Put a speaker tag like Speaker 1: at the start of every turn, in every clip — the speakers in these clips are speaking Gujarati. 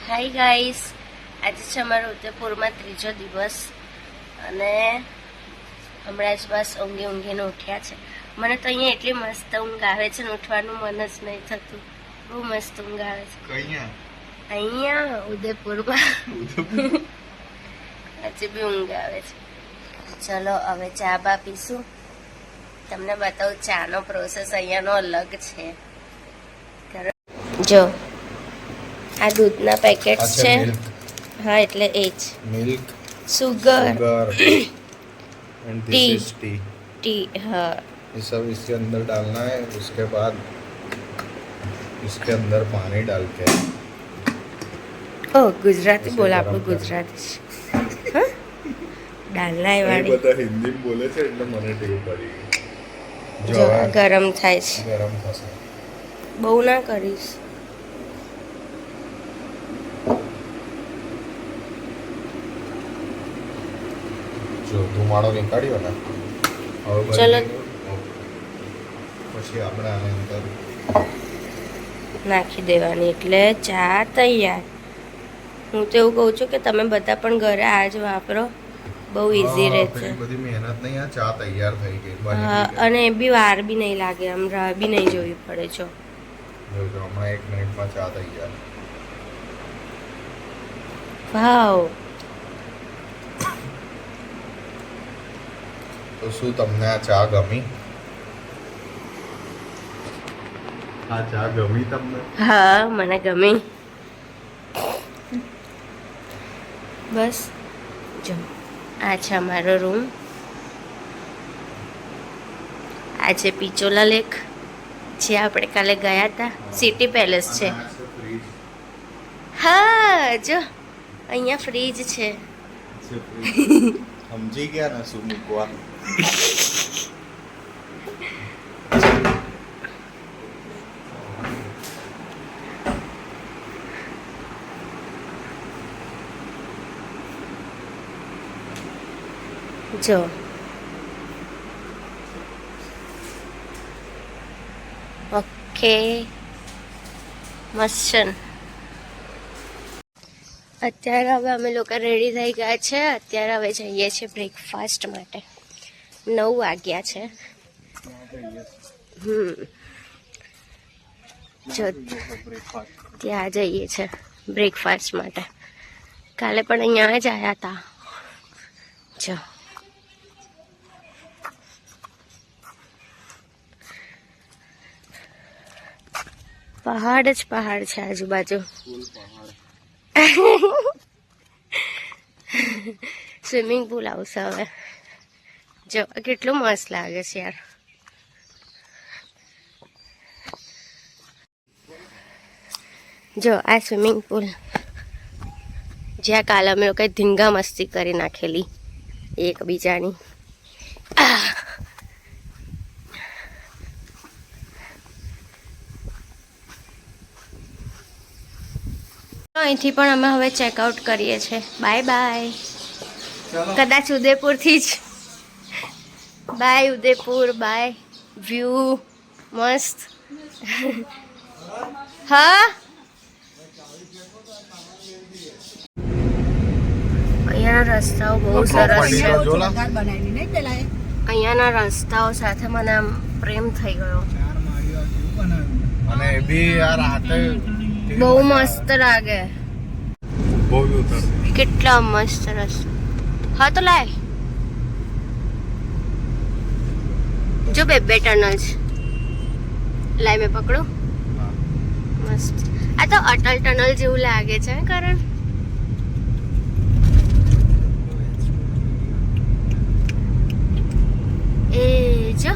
Speaker 1: હાય ગાઈસ, આજે છે અમારો ઉદયપુરમાં ત્રીજો દિવસ અને હમણાં જ બસ ઊંઘીને ઉઠ્યા છે. મને તો અહીંયા એટલી મસ્ત ઊંઘ આવે છે ને ઉઠવાનું મન જ નહીં થતું. બહુ મસ્ત ઊંઘ આવે છે અહીંયા ઉદયપુરમાં. આજે બી ઊંઘ આવે છે. ચલો હવે ચા બા પીશું. તમને બતાવું ચાનો પ્રોસેસ અહીંયાનો અલગ છે. જો આ દૂધના પેકેટ્સ છે. हाँ એટલે એ જ
Speaker 2: milk
Speaker 1: sugar
Speaker 2: and this is T
Speaker 1: T हाँ
Speaker 2: ये सब इसके अंदर डालना है. उसके बाद इसके अंदर पानी डाल के
Speaker 1: ओ गुजराती बोला આપણું ગુજરાતી છે. ડાલના એ વાળી
Speaker 2: બધા હિન્દી બોલે છે એટલે મને ટેવ પડી ગઈ.
Speaker 1: જો ગરમ થાય છે.
Speaker 2: ગરમ થશે.
Speaker 1: બહુ ના કરીશ.
Speaker 2: જો ધુમાડો નીકાળ્યો ને હવે
Speaker 1: ચલો
Speaker 2: પછી આપણે આને અંદર
Speaker 1: નાખી દેવાની એટલે ચા તૈયાર. હું તો એવું કહું છું કે તમે બધા પણ ઘરે આ જ વાપરો. બહુ ઈઝી રહે છે.
Speaker 2: બધી મહેનત નહીં, આ ચા તૈયાર થઈ ગઈ.
Speaker 1: હા અને એ બી વાર બી નહીં લાગે. આમ રાહ બી નહીં જોવી પડે. જો
Speaker 2: હમણાં 1 મિનિટમાં ચા તૈયાર.
Speaker 1: વાવ.
Speaker 2: તો શું તમને આ ચા ગમી? આ ચા ગમી તમને?
Speaker 1: હા મને ગમી. બસ જો આ છે અમારો રૂમ. આ છે પિચોલા લેક જે આપણે કાલે ગયા હતા. સિટી પેલેસ છે. હા જો અહીંયા ફ્રીજ છે.
Speaker 2: સમજી ગયા ને શું મૂકવા?
Speaker 1: જો ઓકે મસ્ત છે. અત્યારે હવે અમે લોકો રેડી થઈ ગયા છે. અત્યારે હવે જઈએ છીએ બ્રેકફાસ્ટ માટે. 9 વાગ્યા છે. જો ત્યાં જઈએ છે બ્રેકફાસ્ટ માટે. કાલે પણ અહીંયા જ આવ્યા હતા. જો પહાડ જ પહાડ છે આજુબાજુ. સ્વિમિંગ પુલ આવશે હવે. જો કેટલું મસ્ત લાગે છે યાર. જો આ સ્વિમિંગ પુલ જ્યાં કાલે અમે લોકોએ ધીંગા મસ્તી કરી નાખેલી એકબીજાની. અહીંથી પણ અમે હવે ચેકઆઉટ કરીએ છીએ. Bye bye. કદાચ ઉદયપુરથી જ. બાય ઉદયપુર. બાય. વ્યૂ મસ્ત. હા અહીંયાના રસ્તાઓ બહુ સરસ છે. અહીંયાના રસ્તાઓ સાથે મને આમ પ્રેમ થઈ ગયો.
Speaker 2: અને એ બી યાર રાતે
Speaker 1: બહુ મસ્ત લાગે.
Speaker 2: બહુ ઉતર
Speaker 1: કેટલા મસ્ત રસ્તા. હા તો લાય જો બે ટનલ છે. લાય મેં પકડું. મસ્ત. આ તો અટલ ટનલ જેવું લાગે છે કરણ. એ જો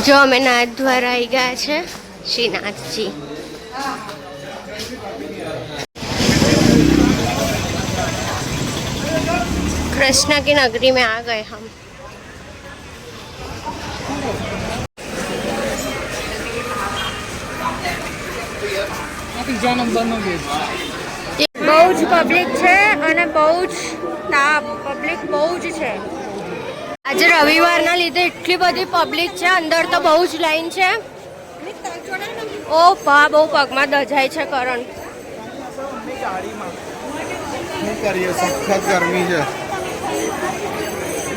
Speaker 1: જો અમે નાથ દ્વારા આવી ગયા છે શ્રીનાથજી. कृष्णा की नगरी में आ गए हम.
Speaker 3: पिज्जा नंबर 9 भेज
Speaker 1: બહુ જ પબ્લિક છે અને બહુ જ પબ્લિક બહુ જ છે. આજે રવિવારના લીધે એટલી બધી પબ્લિક છે, અંદર તો બહુ જ લાઈન છે. ઓ બા બહુ પગમાં દજાય છે કરણ.
Speaker 2: શું કરીએ, સખત ગરમી છે.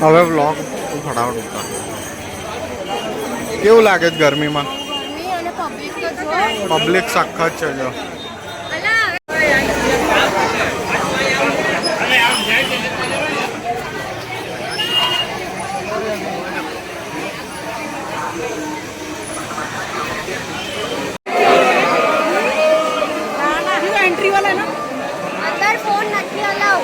Speaker 2: હવે વ્લોગ ફટાફટ ઉતાર. કેવું લાગે છે ગરમીમાં?
Speaker 1: ગરમી અને પબ્લિક તો જો.
Speaker 2: પબ્લિક સખત છે જો.
Speaker 1: એન્ટ્રી વાળા ના અંદર ફોન નથી અલાઉ.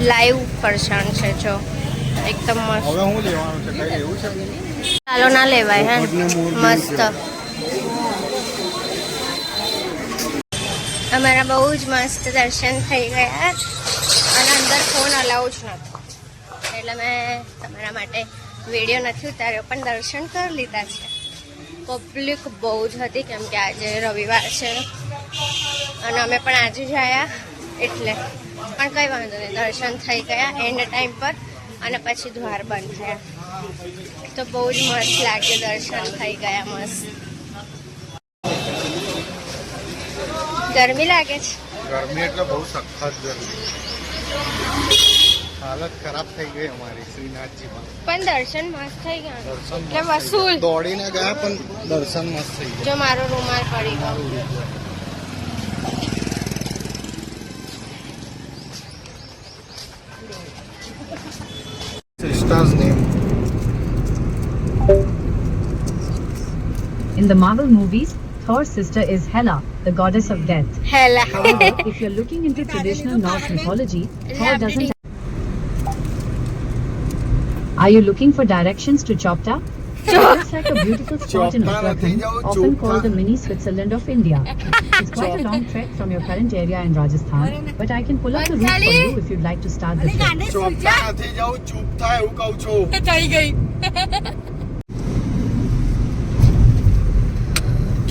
Speaker 1: લાઈવ પરસાન છે જો એકદમ મસ્ત.
Speaker 2: હવે હું લેવાનું છે, કઈ એવું છે?
Speaker 1: ચાલો ના લેવાય હે, મસ્ત. અમારા બહુ જ મસ્ત દર્શન થઈ ગયા અને અંદર ફોન અલાઉ જ નહોતો એટલે મેં તમારા માટે વિડીયો નથી ઉતાર્યો, પણ દર્શન કરી લીધા છે. પબ્લિક બહુ જ હતી કેમ કે આજે રવિવાર છે અને અમે પણ આજે જ આવ્યા એટલે. પણ કંઈ વાંધો નહીં, દર્શન થઈ ગયા એન્ડ ટાઈમ પર અને પછી દ્વાર બંધ થયા. તો બહુ જ મસ્ત લાગે, દર્શન થઈ ગયા મસ્ત. ગરમી લાગે છે?
Speaker 2: ગરમી એટલે બહુ સખત ગરમી. હાલત ખરાબ થઈ ગઈ અમારી શ્રીનાથજીમાં.
Speaker 1: પણ દર્શન મસ્ત થઈ ગયા
Speaker 2: દર્શન
Speaker 1: એટલે વસૂલ.
Speaker 2: દોડીને ગયા પણ દર્શન મસ્ત થઈ
Speaker 1: જો મારો રૂમાલ પડી ગયો.
Speaker 2: ગયા. Sister's name.
Speaker 3: In the Marvel movies, Thor's sister is Hela, the goddess of death.
Speaker 1: હેલા.
Speaker 3: However, if you're looking into traditional Norse mythology, Thor doesn't. Are you looking for directions to Chopta? It looks like a beautiful spot in Uttarakhand, often called the mini Switzerland of India. It's quite a long trek from your current area in Rajasthan, but I can pull up the route for you if you'd like to start the trek.
Speaker 2: ચોપતા નથી જવું, ચૂપ થાય એવું કહું છું.
Speaker 1: થઈ ગઈ.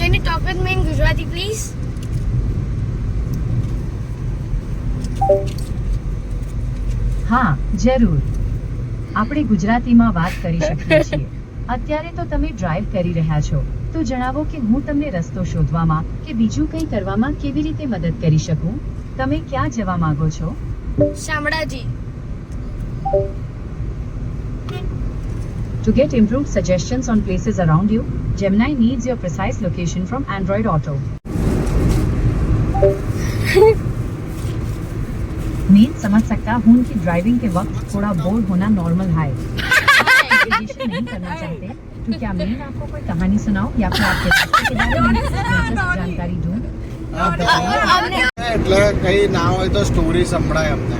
Speaker 1: Can you talk with me in Gujarati, please?
Speaker 3: હા, જરૂર. આપણે ગુજરાતીમાં વાત કરી શકીએ છીએ. અત્યારે તો તમે ડ્રાઈવ કરી રહ્યા છો, તો જણાવો કે હું તમને રસ્તો શોધવામાં કે બીજું કંઈ કરવામાં કેવી રીતે મદદ કરી શકું? તમે ક્યાં જવા માંગો છો?
Speaker 1: Shamlaji.
Speaker 3: To get improved suggestions on places around you, Gemini needs your precise location from Android Auto. मैं समझ सकता हूँ कि ड्राइविंग के वक्त थोड़ा बोर होना नॉर्मल है. एडिशन नहीं करना चाहते तो क्या मैं आपको कोई कहानी सुनाऊं या फिर आपके रास्ते के बारे में दिलचस्प जानकारी दूं?
Speaker 2: એટલે કઈ ના હોય તો સ્ટોરી સંભળાય અમને.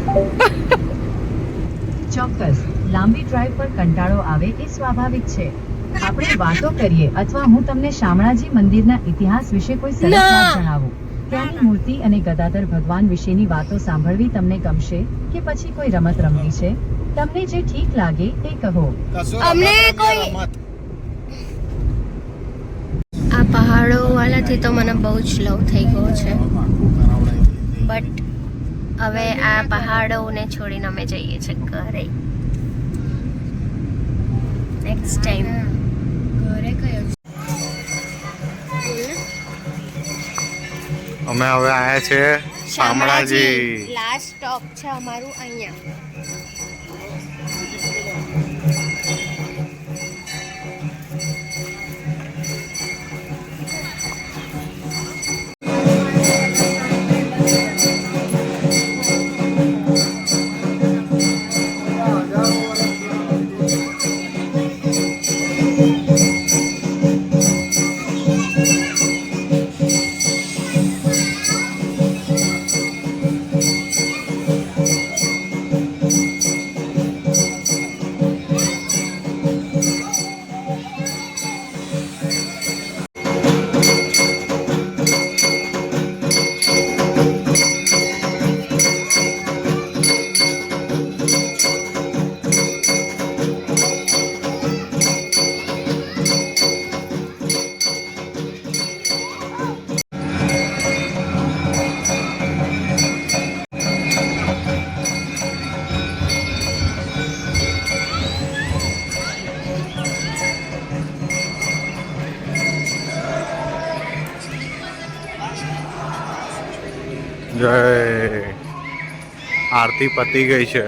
Speaker 3: ચોક્કસ. લાંબી ડ્રાઈવ પર કંટાળો આવે એ સ્વાભાવિક છે. આપણે વાતો કરીએ અથવા હું તમને શામળાજી મંદિરના ઇતિહાસ વિશે કોઈ સરસ વાત જણાવું. ત્યાંની મૂર્તિ અને ગદાધર ભગવાન વિશેની વાતો સાંભળવી તમને ગમશે કે પછી કોઈ રમત રમવી છે? તમને જે ઠીક લાગે તે કહો.
Speaker 1: અમને કોઈ આ પહાડો વાળાથી તો મને બહુ જ લવ થઈ ગયો છે, બટ હવે આ પહાડોને છોડીને અમે જઈએ છીએ ઘરે. નેક્સ્ટ ટાઈમ ઘરે કયો
Speaker 2: અમે હવે આયા છે શામળાજી.
Speaker 1: લાસ્ટ સ્ટોપ છે અમારું અહીંયા.
Speaker 2: જય આરતી પતી ગઈ છે.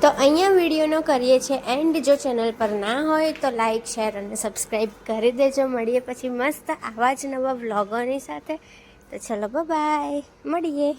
Speaker 1: તો અહીંયા વિડીયોનો કરીએ છીએ એન્ડ. જો ચેનલ પર ના હોય તો લાઈક, શેર અને સબસ્ક્રાઈબ કરી દેજો. મળીએ પછી મસ્ત આવા જ નવા વ્લોગોની સાથે. તો ચલો બાય, મળીએ.